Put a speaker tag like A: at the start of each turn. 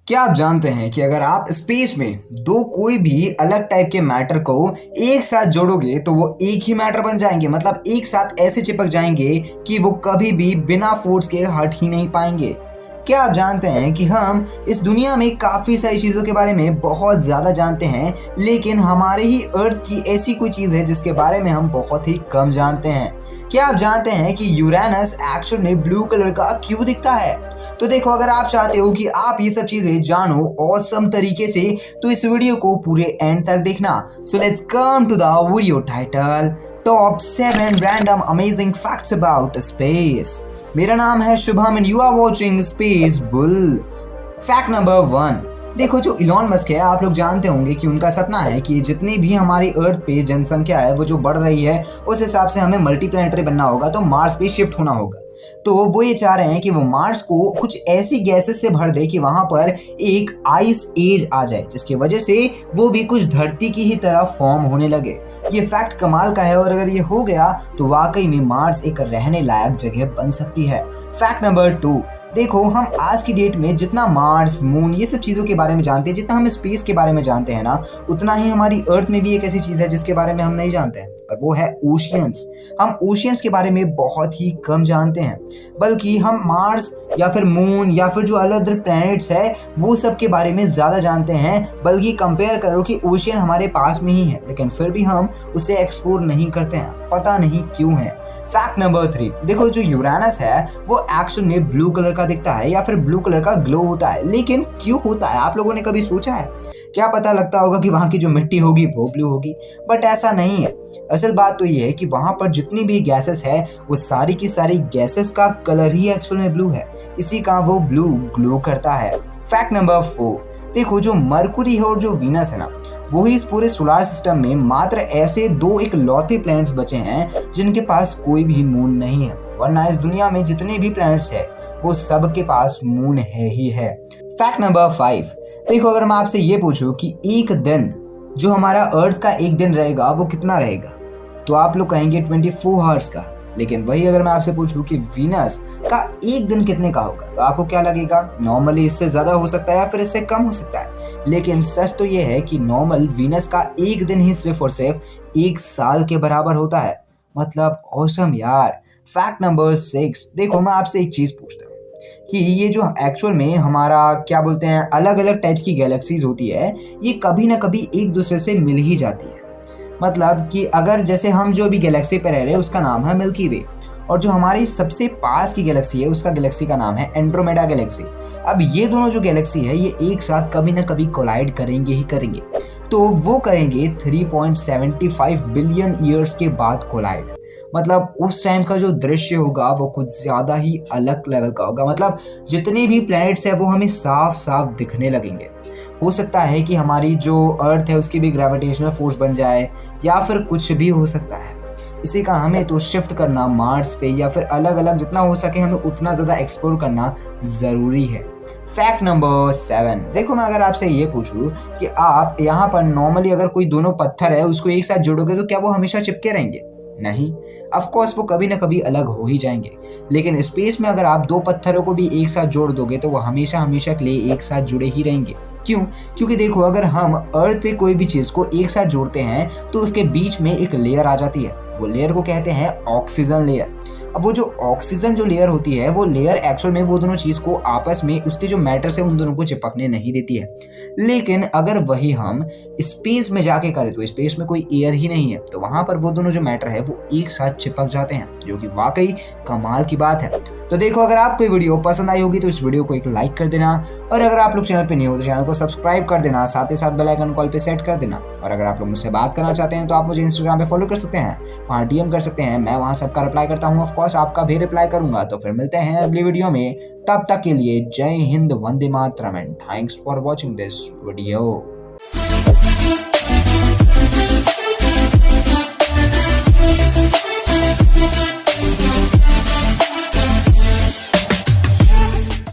A: क्या आप जानते हैं कि अगर आप स्पेस में दो कोई भी अलग टाइप के मैटर को एक साथ जोड़ोगे तो वो एक ही मैटर बन जाएंगे। मतलब एक साथ ऐसे चिपक जाएंगे कि वो कभी भी बिना फोर्स के हट ही नहीं पाएंगे। क्या आप जानते हैं कि हम इस दुनिया में काफ़ी सारी चीज़ों के बारे में बहुत ज़्यादा जानते हैं, लेकिन हमारे ही अर्थ की ऐसी कोई चीज़ है जिसके बारे में हम बहुत ही कम जानते हैं। क्या आप जानते हैं कि यूरेनस एक्चुअल में ब्लू कलर का क्यों दिखता है? तो देखो, अगर आप चाहते हो कि आप ये सब चीज़ें जानो ऑसम तरीके से तो इस वीडियो को पूरे एंड तक देखना। So let's come to the video title, top 7 random amazing facts about space. मेरा नाम है Shubham and you are watching space bull. Fact number 1, देखो जो इलॉन मस्क है, आप लोग जानते होंगे कि उनका सपना है कि जितनी भी हमारी अर्थ पे जनसंख्या है वो जो बढ़ रही है उस हिसाब से हमें मल्टीप्लैनेटरी बनना होगा, तो मार्स पे शिफ्ट होना होगा। तो वो ये चाह रहे हैं कि वो मार्स को कुछ ऐसी गैसेस से भर दे कि वहां पर एक आइस एज आ जाए, जिसकी वजह से वो भी कुछ धरती की ही तरह फॉर्म होने लगे। ये फैक्ट कमाल का है और अगर ये हो गया तो वाकई में मार्स एक रहने लायक जगह बन सकती है। फैक्ट नंबर 2, देखो हम आज की डेट में जितना मार्स, मून ये सब चीज़ों के बारे में जानते हैं, जितना हम स्पेस के बारे में जानते हैं ना, उतना ही हमारी अर्थ में भी एक ऐसी चीज़ है जिसके बारे में हम नहीं जानते हैं, और वो है ओशियंस। हम ओशियंस के बारे में बहुत ही कम जानते हैं, बल्कि हम मार्स या फिर मून या फिर जो अलग अलग प्लैनेट्स है वो सब के बारे में ज़्यादा जानते हैं। बल्कि कंपेयर करो कि ओशियन हमारे पास में ही है, लेकिन फिर भी हम उसे एक्सप्लोर नहीं करते हैं, पता नहीं क्यों है। फैक्ट नंबर 3, देखो जो यूरेनस है वो एक्चुअल में ब्लू कलर का दिखता है या फिर ब्लू कलर का ग्लो होता है, लेकिन क्यों होता है आप लोगों ने कभी सोचा है? क्या पता लगता होगा कि वहाँ की जो मिट्टी होगी वो ब्लू होगी, बट ऐसा नहीं है। असल बात तो ये है कि वहाँ पर जितनी भी गैसेस है वो सारी की सारी गैसेस का कलर ही एक्चुअल में ब्लू है, इसी का वो ब्लू ग्लो करता है। फैक्ट नंबर 4, देखो जो मरकुरी है और जो वीनस है ना, वही इस पूरे सोलर सिस्टम में मात्र ऐसे दो इकलौते प्लैनेट्स बचे हैं जिनके पास कोई भी मून नहीं है, वरना इस दुनिया में जितने भी प्लैनेट्स है वो सब के पास मून है ही है। फैक्ट नंबर 5, देखो अगर मैं आपसे ये पूछूं कि एक दिन जो हमारा अर्थ का एक दिन रहेगा वो कितना रहेगा, तो आप लोग कहेंगे 24 आवर्स का। लेकिन वही अगर मैं आपसे पूछूं कि वीनस का एक दिन कितने का होगा, तो आपको क्या लगेगा? नॉर्मली इससे ज़्यादा हो सकता है या फिर इससे कम हो सकता है, लेकिन सच तो ये है कि नॉर्मल वीनस का एक दिन ही सिर्फ और सिर्फ 1 साल के बराबर होता है। मतलब ऑसम यार। फैक्ट नंबर 6, देखो मैं आपसे एक चीज़ पूछता हूँ कि ये जो एक्चुअल में हमारा क्या बोलते हैं अलग अलग टाइप्स की गैलेक्सीज होती है, ये कभी ना कभी एक दूसरे से मिल ही जाती है। मतलब कि अगर जैसे हम जो भी गैलेक्सी पे रह रहे हैं उसका नाम है मिल्की वे, और जो हमारी सबसे पास की गैलेक्सी है उसका गैलेक्सी का नाम है एंड्रोमेडा गैलेक्सी। अब ये दोनों जो गैलेक्सी है ये एक साथ कभी ना कभी कोलाइड करेंगे ही करेंगे, तो वो करेंगे 3.75 बिलियन ईयर्स के बाद कोलाइड। मतलब उस टाइम का जो दृश्य होगा वो कुछ ज़्यादा ही अलग लेवल का होगा। मतलब जितने भी प्लैनेट्स है वो हमें साफ साफ दिखने लगेंगे। हो सकता है कि हमारी जो अर्थ है उसकी भी ग्रेविटेशनल फोर्स बन जाए या फिर कुछ भी हो सकता है। इसी का हमें तो शिफ्ट करना मार्स पे या फिर अलग अलग जितना हो सके हमें उतना ज़्यादा एक्सप्लोर करना ज़रूरी है। फैक्ट नंबर 7, देखो मैं अगर आपसे ये पूछूं कि आप यहाँ पर नॉर्मली अगर कोई दोनों पत्थर है उसको एक साथ जोड़ोगे तो क्या वो हमेशा चिपके रहेंगे? नहीं, ऑफ कोर्स वो कभी ना कभी अलग हो ही जाएंगे। लेकिन स्पेस में अगर आप दो पत्थरों को भी एक साथ जोड़ दोगे तो वो हमेशा हमेशा के लिए एक साथ जुड़े ही रहेंगे। क्यों? क्योंकि देखो अगर हम अर्थ पे कोई भी चीज़ को एक साथ जोड़ते हैं तो उसके बीच में एक लेयर आ जाती है, वो लेयर को कहते हैं ऑक्सीजन लेयर। अब वो जो ऑक्सीजन जो लेयर होती है वो लेयर एक्चुअल में वो दोनों चीज़ को आपस में उसके जो मैटर से उन दोनों को चिपकने नहीं देती है। लेकिन अगर वही हम स्पेस में जाके करें तो स्पेस में कोई एयर ही नहीं है, तो वहाँ पर वो दोनों जो मैटर है वो एक साथ चिपक जाते हैं, जो कि वाकई कमाल की बात है। तो देखो अगर आपको ये वीडियो पसंद आई होगी तो इस वीडियो को एक लाइक कर देना, और अगर आप लोग चैनल पे नहीं हो तो चैनल को सब्सक्राइब कर देना, साथ ही साथ बेल आइकन कॉल पे सेट कर देना। और अगर आप लोग मुझसे बात करना चाहते हैं तो आप मुझे इंस्टाग्राम पे फॉलो कर सकते हैं, वहाँ DM कर सकते हैं, मैं वहाँ सबका रिप्लाई करता हूँ। ऑफकोर्स आपका भी रिप्लाई करूंगा। तो फिर मिलते हैं अगली वीडियो में, तब तक के लिए Jai Hind, Vande Mataram and thanks for watching this video.